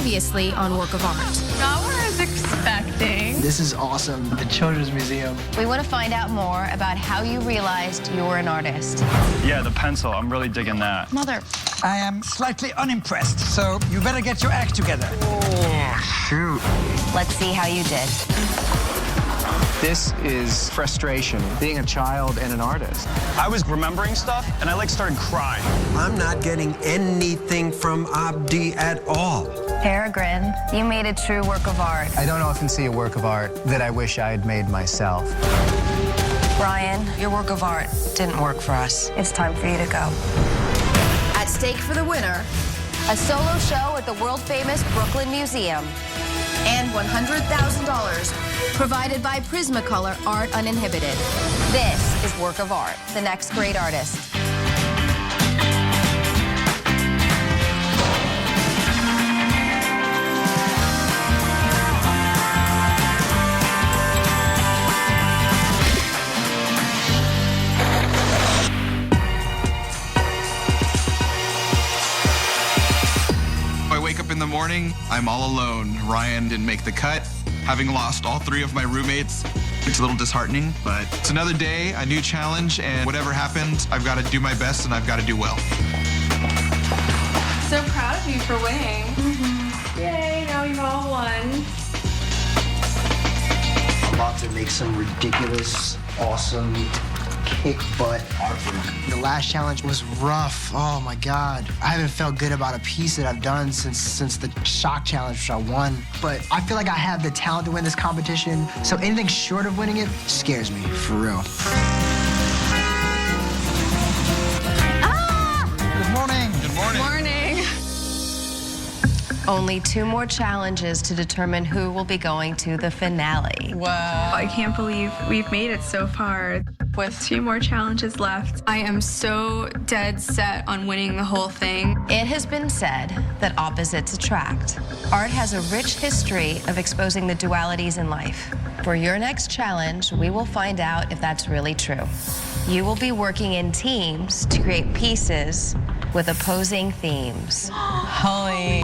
previously on Work of Art. Not what I was expecting. This is awesome. The Children's Museum. We want to find out more about how you realized you were an artist. Yeah, the pencil. I'm really digging that. Mother. I am slightly unimpressed, so you better get your act together. Oh, shoot. Let's see how you did. This is frustration, being a child and an artist. I was remembering stuff, and I started crying. I'm not getting anything from Abdi at all. Peregrine, you made a true work of art. I don't often see a work of art that I wish I had made myself. Brian, your work of art didn't work for us. It's time for you to go. At stake for the winner, A solo show at the world-famous Brooklyn Museum. and $100,000 provided by Prismacolor Art Uninhibited. This is Work of Art, the next great artist. I wake up in the morning, I'm all alone. Ryan didn't make the cut. Having lost all 3 of my roommates, it's a little disheartening, but it's another day, a new challenge, and whatever happens, I've got to do my best and I've got to do well. So proud of you for winning. Yay, now you've all won. I'm about to make some ridiculous, awesome, kick-butt artwork. The last challenge was rough. Oh, my God. I haven't felt good about a piece that I've done since the shock challenge, which I won. But I feel like I have the talent to win this competition, so anything short of winning it scares me, for real. Good morning. Good morning. Morning. Only 2 more challenges to determine who will be going to the finale. Wow. I can't believe we've made it so far with 2 more challenges left. I am so dead set on winning the whole thing. It has been said that opposites attract. Art has a rich history of exposing the dualities in life. For your next challenge, we will find out if that's really true. You will be working in teams to create pieces with opposing themes. Holy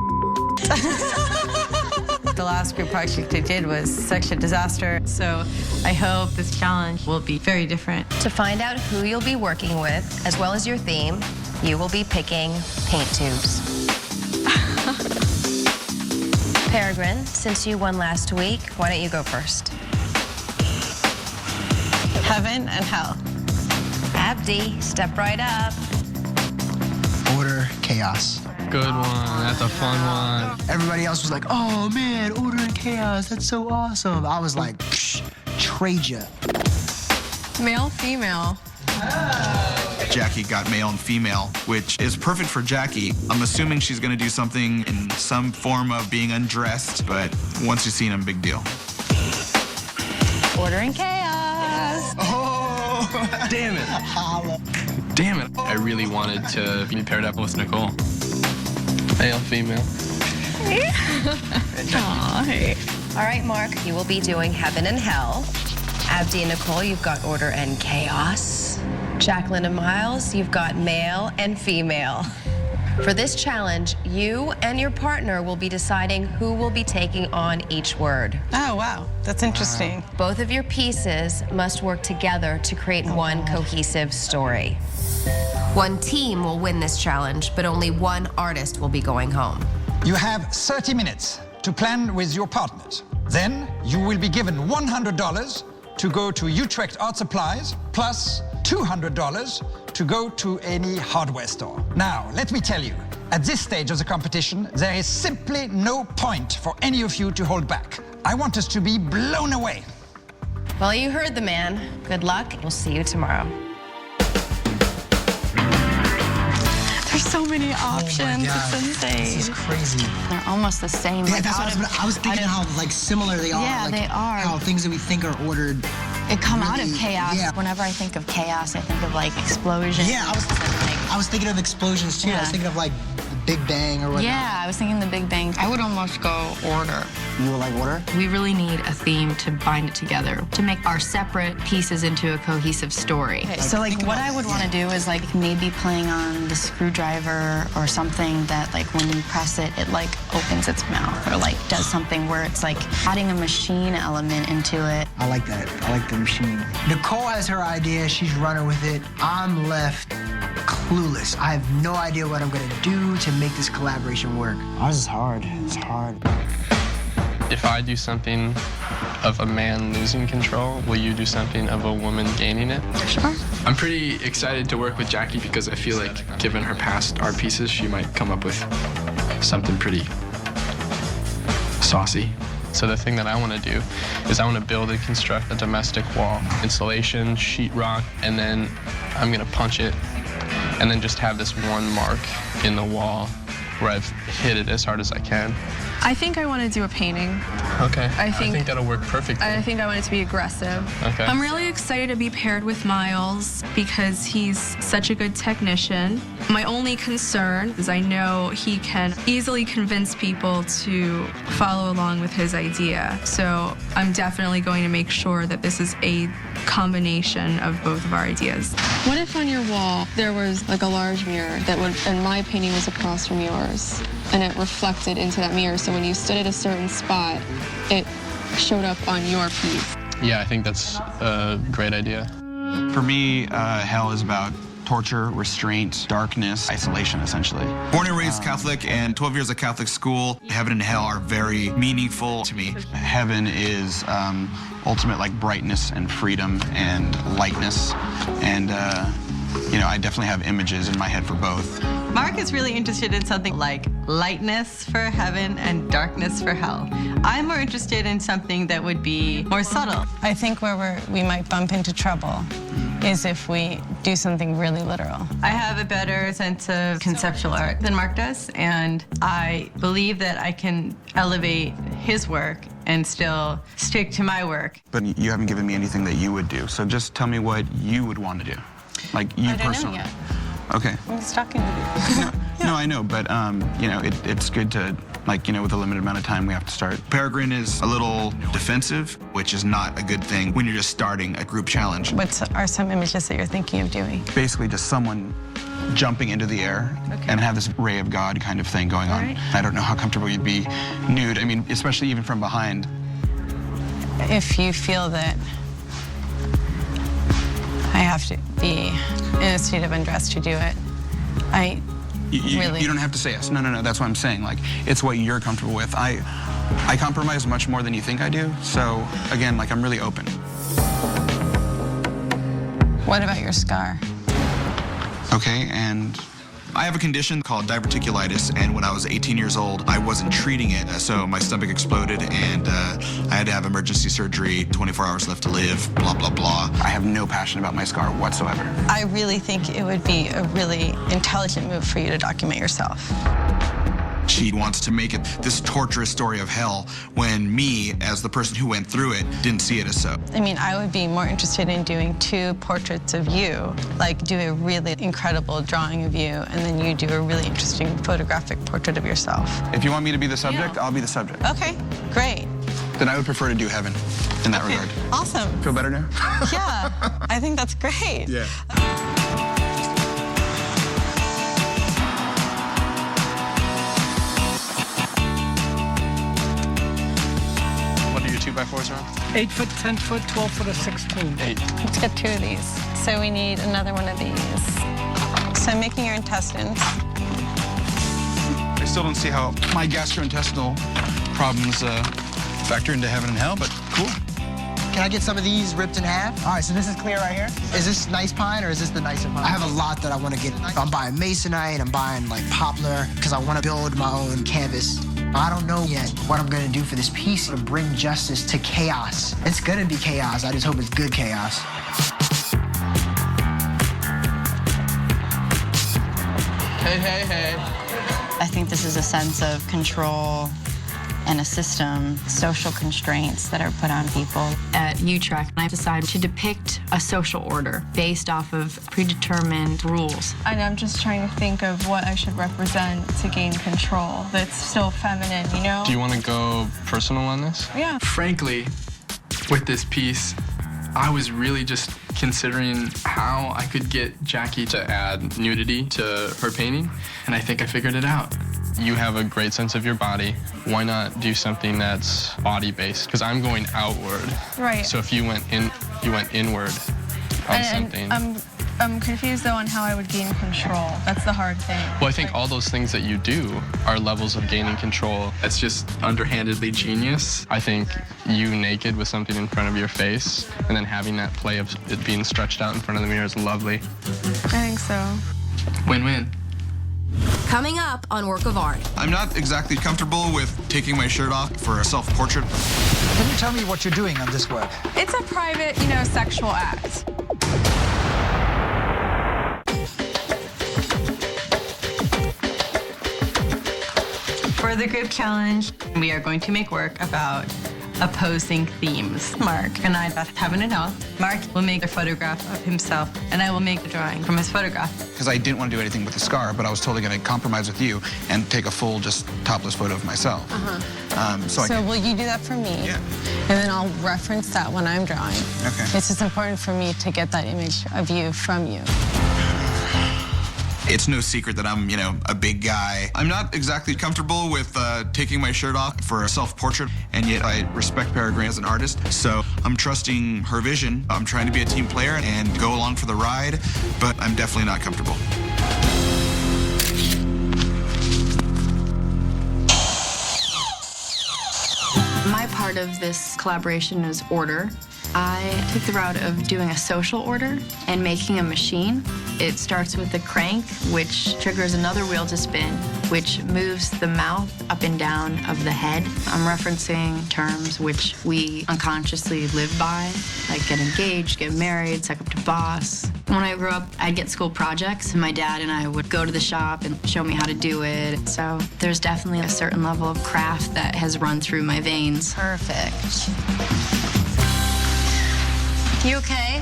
The last group project I did was such a disaster, so I hope this challenge will be very different. To find out who you'll be working with, as well as your theme, you will be picking paint tubes. Peregrine, since you won last week, why don't you go first? Heaven and hell. Abdi, step right up. Order, chaos. Good one. That's a fun one. Everybody else was like, oh, man, order and chaos. That's so awesome. I was like, psh, trade ya. Male, female. Jackie got male and female, which is perfect for Jackie. I'm assuming she's going to do something in some form of being undressed, but once you've seen them, big deal. Order and chaos. Oh, Damn it. Damn it. I really wanted to be paired up with Nicole. Male, female. All right, Mark, you will be doing Heaven and Hell. Abdi and Nicole, you've got Order and Chaos. Jacqueline and Miles, you've got male and female. For this challenge, you and your partner will be deciding who will be taking on each word. Oh, wow. That's interesting. Both of your pieces must work together to create one cohesive story. One team will win this challenge, but only one artist will be going home. You have 30 minutes to plan with your partners. Then you will be given $100 to go to Utrecht Art Supplies, plus $200 to go to any hardware store. Now, let me tell you, at this stage of the competition, there is simply no point for any of you to hold back. I want us to be blown away. Well, you heard the man. Good luck. We'll see you tomorrow. There's so many options. Oh my God. It's insane. This is crazy. They're almost the same. Yeah, that's what I was thinking how similar they are. Yeah, they are. How things that we think are ordered. It come out of really- chaos. yeah. Whenever I think of chaos, I think of explosions. Yeah, I was I was thinking of explosions too. I was thinking of like the Big Bang or whatnot. Yeah, I was thinking the Big Bang. I would almost go order. You would like order? We really need a theme to bind it together, to make our separate pieces into a cohesive story. Okay, so like what I would want to do is like maybe playing on the screwdriver or something that like when you press it, it like opens its mouth or like does something where it's like adding a machine element into it. I like that. I like the machine. Nicole has her idea. She's running with it. I'm left clueless. I have no idea what I'm going to do to make this collaboration work. Ours is hard. It's hard. If I do something of a man losing control, will you do something of a woman gaining it? Sure. I'm pretty excited to work with Jackie because I feel like, given her past art pieces, she might come up with something pretty saucy. So the thing that I want to do is I want to build and construct a domestic wall, insulation, sheetrock, and then I'm going to punch it and then just have this one mark in the wall where I've hit it as hard as I can. I think I want to do a painting. Okay. I think that'll work perfectly. I think I want it to be aggressive. Okay. I'm really excited to be paired with Miles because he's such a good technician. My only concern is I know he can easily convince people to follow along with his idea. So I'm definitely going to make sure that this is a combination of both of our ideas. What if on your wall there was like a large mirror that would, and my painting was across from yours, and it reflected into that mirror, so when you stood at a certain spot, it showed up on your piece? Yeah, I think that's a great idea. For me, hell is about torture, restraint, darkness, isolation, essentially. Born and raised Catholic and 12 years at Catholic school, heaven and hell are very meaningful to me. Heaven is ultimate like brightness and freedom and lightness. And, you know, I definitely have images in my head for both. Mark is really interested in something like lightness for heaven and darkness for hell. I'm more interested in something that would be more subtle. I think where we might bump into trouble is if we do something really literal. I have a better sense of conceptual art than Mark does, and I believe that I can elevate his work and still stick to my work. But you haven't given me anything that you would do, so just tell me what you would want to do. Like you personally. I don't know yet. Okay. I'm just talking to you. No, I know, but you know, it's good to, like, you know, with a limited amount of time, we have to start. Peregrine is a little defensive, which is not a good thing when you're just starting a group challenge. What are some images that you're thinking of doing? Basically, just someone jumping into the air and have this ray of God kind of thing going on. I don't know how comfortable you'd be nude. I mean, especially even from behind. If you feel that I have to be in a state of undress to do it, You don't have to say yes. No, that's what I'm saying. Like, it's what you're comfortable with. I compromise much more than you think I do. So, again, like, I'm really open. What about your scar? Okay, and I have a condition called diverticulitis, and when I was 18 years old, I wasn't treating it, so my stomach exploded, and I had to have emergency surgery, 24 hours left to live, blah, blah, blah. I have no passion about my scar whatsoever. I really think it would be a really intelligent move for you to document yourself. She wants to make it this torturous story of hell when me, as the person who went through it, didn't see it as so. I mean, I would be more interested in doing 2 portraits of you, like do a really incredible drawing of you, and then you do a really interesting photographic portrait of yourself. If you want me to be the subject, I'll be the subject. Okay, great. Then I would prefer to do heaven in that regard. Awesome. Feel better now? Yeah, I think that's great. Yeah. What are your 2x4s around? 8 foot, 10 foot, 12 foot, or 16. 8. Let's get 2 of these. So we need another one of these. So I'm making your intestines. I still don't see how my gastrointestinal problems factor into heaven and hell, but cool. Can I get some of these ripped in half? All right, so this is clear right here. Is this nice pine or is this the nicer pine? I have a lot that I want to get. I'm buying masonite, I'm buying like poplar, because I want to build my own canvas. I don't know yet what I'm going to do for this piece to bring justice to chaos. It's going to be chaos. I just hope it's good chaos. Hey. I think this is a sense of control and a system, social constraints that are put on people. At Utrecht, I decided to depict a social order based off of predetermined rules. And I'm just trying to think of what I should represent to gain control that's still feminine, you know? Do you want to go personal on this? Yeah. Frankly, with this piece, I was really just considering how I could get Jackie to add nudity to her painting, and I think I figured it out. You have a great sense of your body. Why not do something that's body-based? Because I'm going outward. Right. So if you went inward on something. I'm confused, though, on how I would gain control. That's the hard thing. Well, I think all those things that you do are levels of gaining control. That's just underhandedly genius. I think you naked with something in front of your face and then having that play of it being stretched out in front of the mirror is lovely. I think so. Win-win. Coming up on Work of Art. I'm not exactly comfortable with taking my shirt off for a self-portrait. Can you tell me what you're doing on this work? It's a private, sexual act. For the group challenge, we are going to make work about opposing themes. Mark and I, Beth, Heaven and Hell. Mark will make a photograph of himself, and I will make a drawing from his photograph. Because I didn't want to do anything with the scar, but I was totally going to compromise with you and take a full, just topless photo of myself. So will you do that for me? Yeah. And then I'll reference that when I'm drawing. Okay. It's just important for me to get that image of you from you. It's no secret that I'm, a big guy. I'm not exactly comfortable with taking my shirt off for a self-portrait, and yet I respect Peregrine as an artist, so I'm trusting her vision. I'm trying to be a team player and go along for the ride, but I'm definitely not comfortable. My part of this collaboration is order. I took the route of doing a social order and making a machine. It starts with a crank, which triggers another wheel to spin, which moves the mouth up and down of the head. I'm referencing terms which we unconsciously live by, like get engaged, get married, suck up to boss. When I grew up, I'd get school projects, and my dad and I would go to the shop and show me how to do it. So there's definitely a certain level of craft that has run through my veins. Perfect. You okay?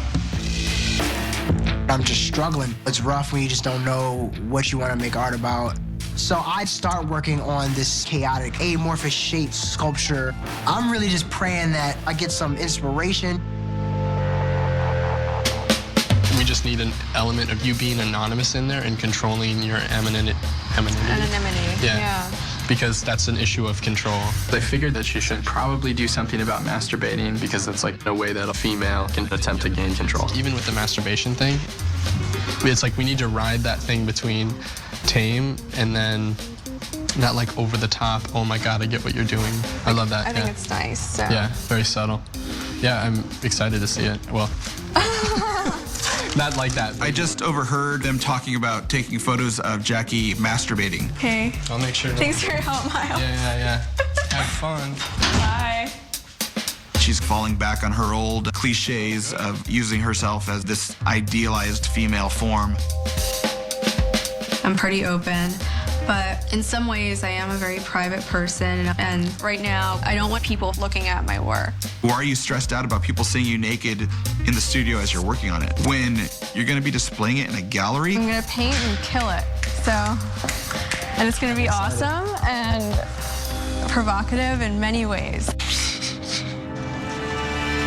I'm just struggling. It's rough when you just don't know what you want to make art about. So I start working on this chaotic, amorphous shape sculpture. I'm really just praying that I get some inspiration. We just need an element of you being anonymous in there and controlling your anonymity. Yeah. Because that's an issue of control. I figured that she should probably do something about masturbating because it's like a way that a female can attempt to gain control. Even with the masturbation thing, it's like we need to ride that thing between tame and then not like over the top, oh my God, I get what you're doing. I love that. I think it's nice. So. Yeah, very subtle. Yeah, I'm excited to see it. Well, not like that. I just overheard them talking about taking photos of Jackie masturbating. Hey. I'll make sure. Thanks for your help, Miles. Yeah. Have fun. Bye. She's falling back on her old cliches of using herself as this idealized female form. I'm pretty open, but in some ways I am a very private person, and right now I don't want people looking at my work. Why are you stressed out about people seeing you naked in the studio as you're working on it when you're going to be displaying it in a gallery? I'm gonna paint and kill it. And it's gonna be awesome and provocative in many ways.